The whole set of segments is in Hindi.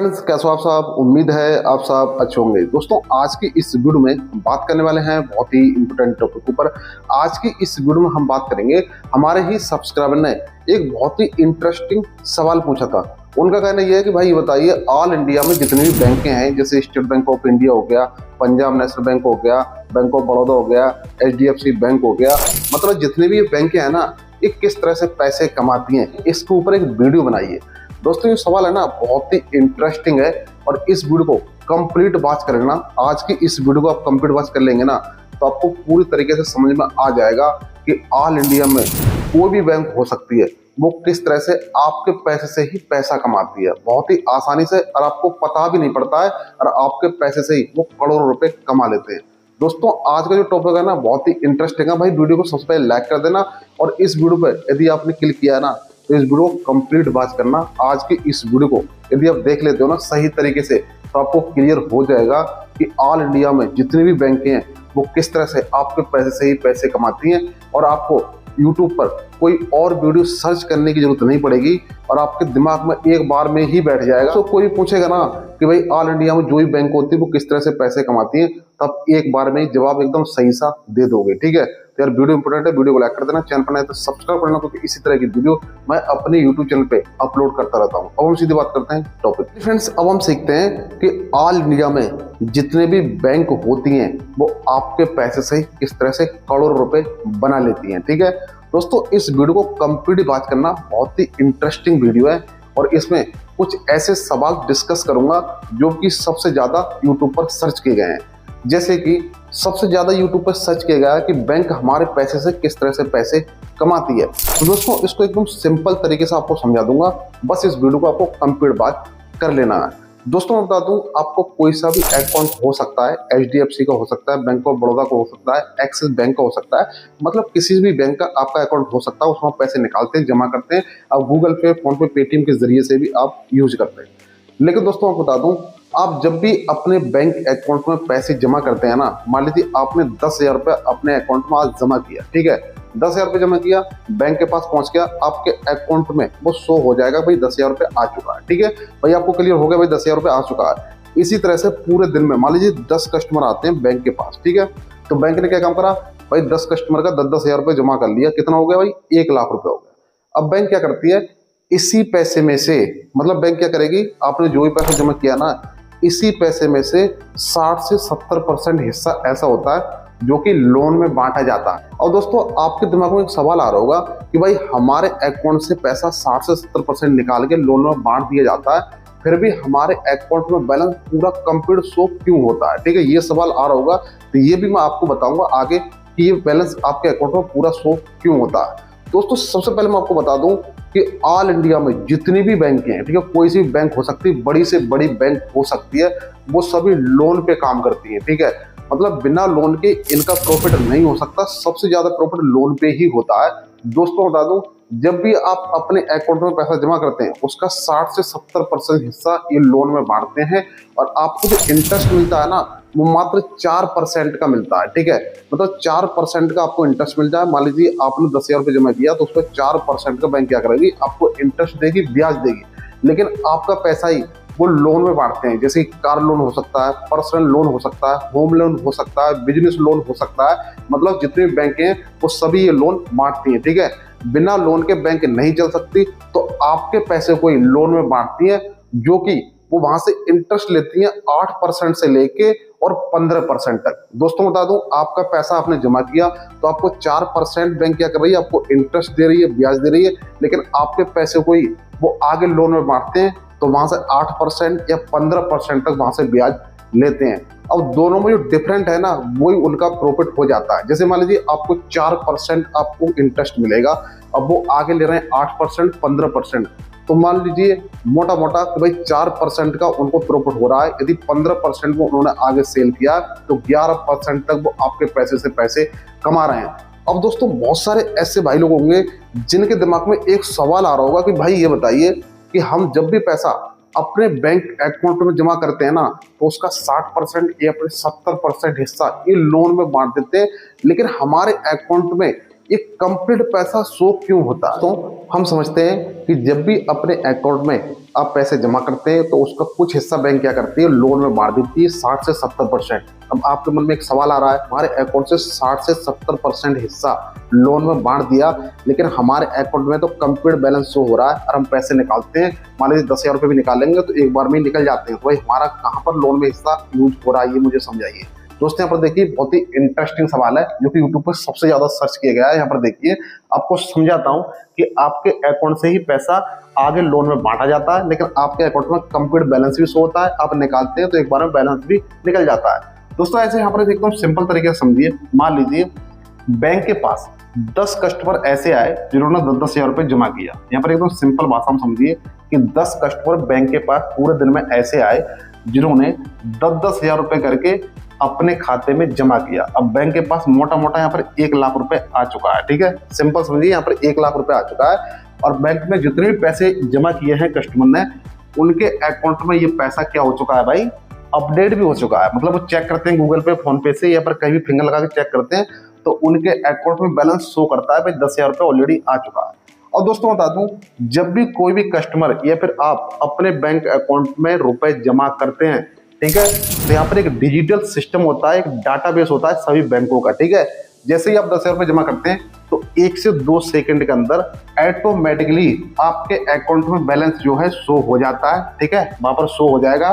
फ्रेंड्स, कैसे हो आप साहब। उम्मीद है आप सब अच्छे होंगे। दोस्तों, आज की इस वीडियो में हम बात करने वाले हैं बहुत ही इंपॉर्टेंट टॉपिक के ऊपर। आज की इस वीडियो में हम बात करेंगे, हमारे ही सब्सक्राइबर ने एक बहुत ही इंटरेस्टिंग सवाल पूछा था। उनका कहना यह है कि भाई ये बताइए, ऑल इंडिया में जितने भी बैंकें हैं, जैसे स्टेट बैंक ऑफ इंडिया हो गया, पंजाब नेशनल बैंक हो गया, बैंक ऑफ बड़ौदा हो गया, HDFC बैंक हो गया, मतलब जितने भी बैंकें हैं ना, ये किस तरह से पैसे कमाती हैं, इसके ऊपर एक वीडियो बनाइए। दोस्तों, ये सवाल है ना बहुत ही इंटरेस्टिंग है और इस वीडियो को कंप्लीट वॉच कर लेना। आज की इस वीडियो को आप कंप्लीट वॉच कर लेंगे ना, तो आपको पूरी तरीके से समझ में आ जाएगा कि ऑल इंडिया में कोई भी बैंक हो सकती है, वो किस तरह से आपके पैसे से ही पैसा कमाती है, बहुत ही आसानी से, और आपको पता भी नहीं पड़ता है, और आपके पैसे से ही वो करोड़ों रुपए कमा लेते हैं। दोस्तों, आज का जो टॉपिक है ना बहुत ही इंटरेस्टिंग है। भाई वीडियो को सबसे पहले लाइक कर देना, और इस वीडियो पर यदि आपने क्लिक किया है ना, तो इस वीडियो को कंप्लीट वॉच करना। आज की इस वीडियो को यदि आप देख लेते हो ना सही तरीके से, तो आपको क्लियर हो जाएगा कि ऑल इंडिया में जितनी भी बैंकें हैं वो किस तरह से आपके पैसे से ही पैसे कमाती हैं, और आपको यूट्यूब पर कोई और वीडियो सर्च करने की जरूरत नहीं पड़ेगी, और आपके दिमाग में एक बार में ही बैठ जाएगा। तो कोई पूछेगा ना कि भाई ऑल इंडिया में जो भी बैंक होती है वो किस तरह से पैसे कमाती हैं, तब एक बार में जवाब एकदम सही सा दे दोगे। ठीक है, तो यार वीडियो इंपॉर्टेंट है, वीडियो को लाइक कर देना, चैनल पर नए तो सब्सक्राइब करना, क्योंकि इसी तरह की वीडियो मैं अपने यूट्यूब चैनल पे अपलोड करता रहता हूँ। अब हम सीधी बात करते हैं टॉपिक। फ्रेंड्स, अब हम सीखते हैं कि ऑल इंडिया में जितने भी बैंक होती हैं वो आपके पैसे से किस तरह से करोड़ों रुपए बना लेती हैं। ठीक है दोस्तों, इस वीडियो को कंप्लीट बात करना, बहुत ही इंटरेस्टिंग वीडियो है, और इसमें कुछ ऐसे सवाल डिस्कस करूंगा जो कि सबसे ज्यादा यूट्यूब पर सर्च किए गए हैं। जैसे कि सबसे ज्यादा यूट्यूब पर सर्च किया गया है कि बैंक हमारे पैसे से किस तरह से पैसे कमाती है। तो दोस्तों, इसको एकदम सिंपल तरीके से आपको समझा दूंगा, बस इस वीडियो को आपको कंप्लीट बात कर लेना है। दोस्तों, मैं बता दूं, आपको कोई सा भी अकाउंट हो सकता है, HDFC का हो सकता है, बैंक ऑफ बड़ौदा का हो सकता है, एक्सिस बैंक का हो सकता है, मतलब किसी भी बैंक का आपका अकाउंट हो सकता है। उसमें पैसे निकालते हैं, जमा करते हैं, अब गूगल पे, फोन पे, पेटीएम के जरिए से भी आप यूज करते हैं। लेकिन दोस्तों, मैं बता दूं, आप जब भी अपने बैंक अकाउंट में पैसे जमा करते हैं ना, मान लीजिए आपने 10,000 रुपये अपने अकाउंट में आज जमा किया। ठीक है, 10,000 रुपये जमा किया, बैंक के पास पहुंच गया, आपके अकाउंट में वो शो हो जाएगा भाई 10,000 रुपये आ चुका है। ठीक है भाई, आपको क्लियर हो गया भाई 10,000 रुपये आ चुका है। इसी तरह से पूरे दिन में मान लीजिए 10 कस्टमर आते हैं बैंक के पास। ठीक है, तो बैंक ने क्या काम करा भाई, 10 कस्टमर का 10,000 रुपये जमा कर लिया। कितना हो गया भाई, 1,00,000 रुपये हो गया। अब बैंक क्या करती है, इसी पैसे में से, मतलब बैंक क्या करेगी, आपने जो भी पैसा जमा किया ना, इसी पैसे में से 60 से 70% हिस्सा ऐसा होता है जो कि लोन में बांटा जाता है। और दोस्तों, आपके दिमाग में एक सवाल आ रहा होगा कि भाई हमारे अकाउंट से पैसा 60 से 70% निकाल के लोन में बांट दिया जाता है, फिर भी हमारे अकाउंट में बैलेंस पूरा कंप्लीट शो क्यों होता है। ठीक है, ये सवाल आ रहा होगा, तो ये भी मैं आपको बताऊंगा आगे कि ये बैलेंस आपके अकाउंट में पूरा शो क्यों होता है। दोस्तों, सबसे पहले मैं आपको बता दूं कि ऑल इंडिया में जितनी भी बैंक हैं, ठीक है, कोई सी भी बैंक हो सकती है, बड़ी से बड़ी बैंक हो सकती है, वो सभी लोन पे काम करती है। ठीक है, मतलब बिना लोन के इनका प्रॉफिट नहीं हो सकता, सबसे ज्यादा प्रॉफिट लोन पे ही होता है। दोस्तों, बता दूं, जब भी आप अपने अकाउंट में पैसा जमा करते हैं, उसका 60 से 70% हिस्सा ये लोन में बांटते हैं, और आपको जो इंटरेस्ट मिलता है ना, वो मात्र 4% का मिलता है। ठीक है, मतलब 4% का आपको इंटरेस्ट मिलता है। मान लीजिए आपने 10,000 रुपये जमा किया, तो उस पर 4% का बैंक क्या करेगी, आपको इंटरेस्ट देगी, ब्याज देगी। लेकिन आपका पैसा ही वो लोन में बांटते हैं, जैसे कार लोन हो सकता है, पर्सनल लोन हो सकता है, होम लोन हो सकता है, बिजनेस लोन हो सकता है, मतलब जितने भी बैंक हैं वो सभी ये लोन बांटती हैं। ठीक है, बिना लोन के बैंक नहीं चल सकती, तो आपके पैसे को ही लोन में बांटती है, जो कि वो वहां से इंटरेस्ट लेती हैं 8% से लेके और 15% तक। दोस्तों, बता दूं, आपका पैसा आपने जमा किया, तो आपको 4% बैंक क्या कर रही है, आपको इंटरेस्ट दे रही है, ब्याज दे रही है, लेकिन आपके पैसे को ही वो आगे लोन में बांटते हैं, तो वहां से 8% या 15% तक वहां से ब्याज लेते हैं। अब दोनों में जो डिफरेंट है ना, वही उनका प्रॉफिट हो जाता है। जैसे मान लीजिए आपको 4% आपको इंटरेस्ट मिलेगा, अब वो आगे ले रहे हैं 8%, 15%, तो मान लीजिए मोटा मोटा कि भाई 4% का उनको प्रॉफिट हो रहा है। यदि 15% को उन्होंने आगे सेल किया, तो 11% तक वो आपके पैसे से पैसे कमा रहे हैं। अब दोस्तों, बहुत सारे ऐसे भाई लोग होंगे जिनके दिमाग में एक सवाल आ रहा होगा कि भाई ये बताइए कि हम जब भी पैसा अपने बैंक अकाउंट में जमा करते हैं ना, तो उसका 60% या फिर 70% हिस्सा ये लोन में बांट देते हैं, लेकिन हमारे अकाउंट में ये कंप्लीट पैसा शो क्यों होता है। तो हम समझते हैं कि जब भी अपने अकाउंट में आप पैसे जमा करते हैं तो उसका कुछ हिस्सा बैंक क्या करती है, लोन में बांट देती है 60 से 70%। अब आपके मन में एक सवाल आ रहा है, हमारे अकाउंट से 60 से 70% हिस्सा लोन में बांट दिया, लेकिन हमारे अकाउंट में तो कंप्लीट बैलेंस शो हो रहा है और हम पैसे निकालते हैं, मान लीजिए 10,000 रुपये भी निकालेंगे तो एक बार में ही निकल जाते हैं, तो भाई हमारा कहाँ पर लोन में हिस्सा यूज हो रहा है, ये मुझे समझाइए। दोस्तों यहाँ पर देखिए बहुत ही इंटरेस्टिंग सवाल है जो कि यूट्यूब पर सबसे ज्यादा सर्च किया गया है। यहाँ पर देखिए आपको समझाता हूँ कि आपके अकाउंट से ही पैसा आगे लोन में बांटा जाता है, लेकिन आपके अकाउंट में कंप्लीट बैलेंस भी शो होता है, आप निकालते हैं तो एक बार में बैलेंस भी निकल जाता है। दोस्तों ऐसे यहाँ पर एकदम सिंपल तरीके से समझिए, मान लीजिए बैंक के पास 10 कस्टमर ऐसे आए जिन्होंने 10,000 रुपये जमा किया। यहाँ पर एकदम सिंपल भाषा में समझिए कि 10 कस्टमर बैंक के पास पूरे दिन में ऐसे आए जिन्होंने 10,000 रुपये करके अपने खाते में जमा किया। अब बैंक के पास मोटा मोटा यहाँ पर 1 लाख रुपए आ चुका है, ठीक है, सिंपल समझिए यहाँ पर 1 लाख रुपए आ चुका है। और बैंक में जितने भी पैसे जमा किए हैं कस्टमर ने, उनके अकाउंट में ये पैसा क्या हो चुका है भाई, अपडेट भी हो चुका है। मतलब वो चेक करते हैं गूगल पे, फोन पे से या पर कहीं भी फिंगर लगा के चेक करते हैं तो उनके अकाउंट में बैलेंस शो करता है भाई 10,000 रुपये ऑलरेडी आ चुका है। और दोस्तों बता दूं, जब भी कोई भी कस्टमर या फिर आप अपने बैंक अकाउंट में रुपए जमा करते हैं, ठीक है, तो यहाँ पर एक डिजिटल सिस्टम होता है, एक डाटाबेस होता है सभी बैंकों का, ठीक है। जैसे ही आप 10,000 रुपये जमा करते हैं तो 1 से 2 सेकंड के अंदर ऑटोमेटिकली आपके अकाउंट में बैलेंस जो है शो हो जाता है, ठीक है, वहां पर शो हो जाएगा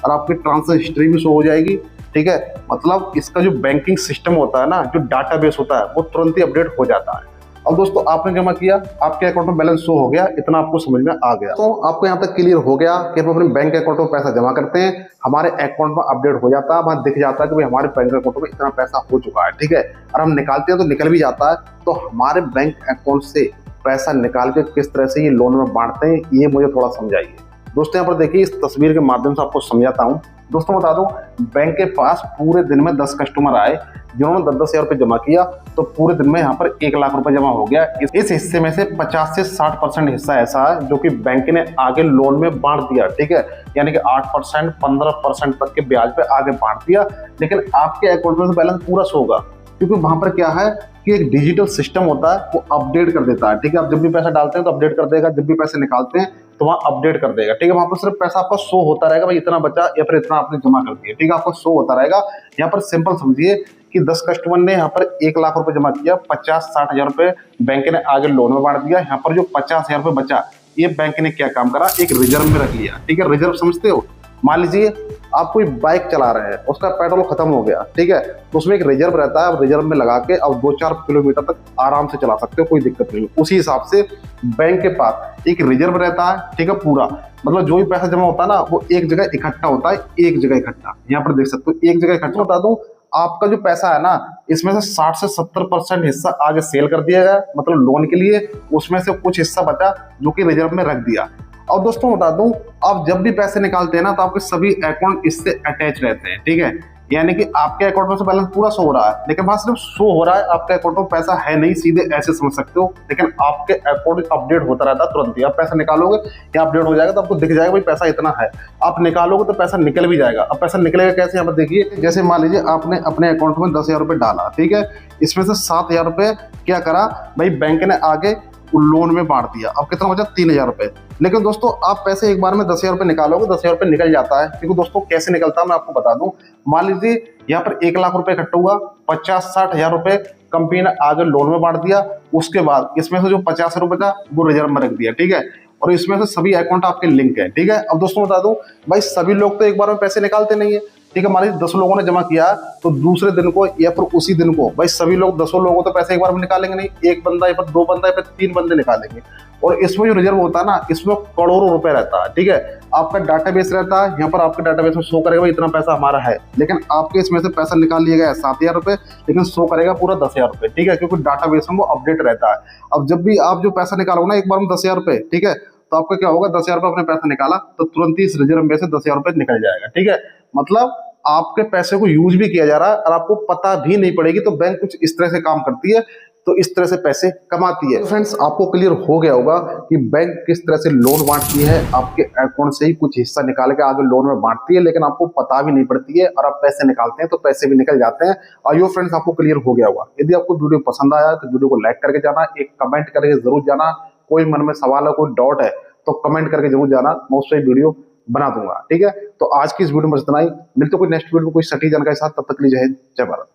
और आपकी ट्रांसफर हिस्ट्री भी शो हो जाएगी, ठीक है। मतलब इसका जो बैंकिंग सिस्टम होता है ना, जो डाटाबेस होता है, वो तुरंत ही अपडेट हो जाता है। अब दोस्तों आपने जमा किया, आपके अकाउंट में बैलेंस शो हो गया, इतना आपको समझ में आ गया। तो आपको यहाँ तक क्लियर हो गया कि हम अपने बैंक अकाउंट में पैसा जमा करते हैं, हमारे अकाउंट में अपडेट हो जाता है, वहां दिख जाता है कि भाई हमारे बैंक अकाउंट में इतना पैसा हो चुका है, ठीक है। और हम निकालते हैं तो निकल भी जाता है। तो हमारे बैंक अकाउंट से पैसा निकाल के किस तरह से ये लोन में बांटते हैं, ये मुझे थोड़ा समझाइए। दोस्तों यहाँ पर देखिए इस तस्वीर के माध्यम से आपको समझाता हूँ। दोस्तों बता दूं, बैंक के पास पूरे दिन में 10 कस्टमर आए जिन्होंने 10,000 रुपये जमा किया, तो पूरे दिन में यहाँ पर 1 लाख रुपए जमा हो गया। इस हिस्से में से 50 से 60% हिस्सा ऐसा है जो कि बैंक ने आगे लोन में बांट दिया, ठीक है, यानी कि 8%, 15% तक के ब्याज पे आगे बांट दिया। लेकिन आपके अकाउंट में बैलेंस पूरा शो होगा, क्योंकि वहां पर क्या है कि एक डिजिटल सिस्टम होता है, वो अपडेट कर देता है, ठीक है। आप जब भी पैसा डालते हैं तो अपडेट कर देगा, जब भी पैसे निकालते हैं तो वहाँ अपडेट कर देगा, ठीक है। वहां पर सिर्फ पैसा आपका शो होता रहेगा भाई इतना बचा या फिर इतना आपने जमा कर दिया, ठीक है, आपको शो होता रहेगा। यहाँ पर सिंपल समझिए कि 10 कस्टमर ने यहाँ पर 1 लाख रुपए जमा किया, 50-60 हजार रुपए बैंक ने आगे लोन में बांट दिया। यहाँ पर जो 50,000 रुपए बचा, ये बैंक ने क्या काम करा, एक रिजर्व में रख लिया, ठीक है। रिजर्व समझते हो, मान लीजिए आप कोई बाइक चला रहे हैं, उसका पेट्रोल खत्म हो गया, ठीक है, तो उसमें एक रिजर्व रहता है, आप रिजर्व में लगा के अब 2-4 किलोमीटर तक आराम से चला सकते हो, कोई दिक्कत नहीं। उसी हिसाब से बैंक के पास एक रिजर्व रहता है, ठीक है, पूरा, मतलब जो भी पैसा जमा होता है ना, वो एक जगह इकट्ठा होता है, एक जगह इकट्ठा, यहाँ पर देख सकते हो एक जगह इकट्ठा। बता दूं, आपका जो पैसा है ना, इसमें से 60 से 70% हिस्सा आगे सेल कर दिया गया, मतलब लोन के लिए, उसमें से कुछ हिस्सा बचा जो कि रिजर्व में रख दिया। और दोस्तों बता दूं, आप जब भी पैसे निकालते हैं ना, तो आपके सभी अकाउंट इससे अटैच रहते हैं, ठीक है, यानी कि आपके अकाउंट में से बैलेंस पूरा शो हो रहा है, लेकिन वहां सिर्फ शो हो रहा है, आपके अकाउंट में पैसा है नहीं, सीधे ऐसे समझ सकते हो। लेकिन आपके अकाउंट अपडेट होता रहता है तुरंत ही, आप पैसा निकालोगे या अपडेट हो जाएगा तो आपको दिख जाएगा भाई पैसा इतना है, आप निकालोगे तो पैसा निकल भी जाएगा। अब पैसा निकलेगा कैसे, यहाँ पर देखिए, जैसे मान लीजिए आपने अपने अकाउंट में 10,000 रुपये डाला, ठीक है, इसमें से 7,000 रुपये क्या करा भाई, बैंक ने आगे लोन में बांट दिया। अब कितना बचा, 3,000 रुपये। लेकिन दोस्तों आप पैसे एक बार में 10,000 रुपये निकालोगे, 10,000 रुपये निकल जाता है, क्योंकि दोस्तों कैसे निकलता है मैं आपको बता दूं। मान लीजिए यहाँ पर 1 लाख रुपए इकट्ठा हुआ, 50-60 हजार रुपये कंपनी ने आगे लोन में बांट दिया, उसके बाद इसमें से जो 50 रुपये था वो रिजर्व में रख दिया, ठीक है, और इसमें से सभी अकाउंट आपके लिंक है, ठीक है। अब दोस्तों बता दूं, भाई सभी लोग तो एक बार में पैसे निकालते नहीं है, ठीक है, मान लीजिए 10 लोगों ने जमा किया तो दूसरे दिन को या फिर उसी दिन को भाई सभी लोग 10 लोगों तो पैसे एक बार में निकालेंगे नहीं, एक बंदा या फिर 2 बंदा या फिर 3 बंदे निकालेंगे। और इसमें जो रिजर्व होता है ना, इसमें करोड़ों रुपए रहता है, ठीक है, आपका डाटाबेस रहता है, यहाँ पर आपके डाटाबेस में शो करेगा भाई इतना पैसा हमारा है, लेकिन आपके इसमें से पैसा निकाल लिया गया 7,000 रुपये, लेकिन शो करेगा पूरा 10,000 रुपये, ठीक है, क्योंकि डाटाबेस में वो अपडेट रहता है। अब जब भी आप जो पैसा निकालोगे ना एक बार में 10,000 रुपये, ठीक है, तो आपका क्या होगा, 10,000 रुपये अपने पैसा निकाला तो तुरंत ही इस रिजर्व में से 10,000 रुपये निकल जाएगा, ठीक है। मतलब आपके पैसे को यूज भी किया जा रहा है और आपको पता भी नहीं पड़ेगी। तो बैंक कुछ इस तरह से काम करती है, तो इस तरह से पैसे कमाती है। तो फ्रेंड्स आपको क्लियर हो गया होगा कि बैंक किस तरह से लोन बांटती है, आपके अकाउंट से ही कुछ हिस्सा निकाल के आगे लोन में बांटती है, लेकिन आपको पता भी नहीं पड़ती है, और आप पैसे निकालते हैं तो पैसे भी निकल जाते हैं। और यो फ्रेंड्स आपको क्लियर हो गया होगा। यदि आपको वीडियो पसंद आया तो वीडियो को लाइक करके जाना, एक कमेंट करके जरूर जाना, कोई मन में सवाल है, कोई डाउट है तो कमेंट करके जरूर जाना, मैं उस पर वीडियो बना दूंगा। ठीक है, तो आज की इस वीडियो में इतना ही, मिलते कोई नेक्स्ट वीडियो में कोई सटीक जानकारी के साथ। तब तक के लिए जय हिंद, जय भारत।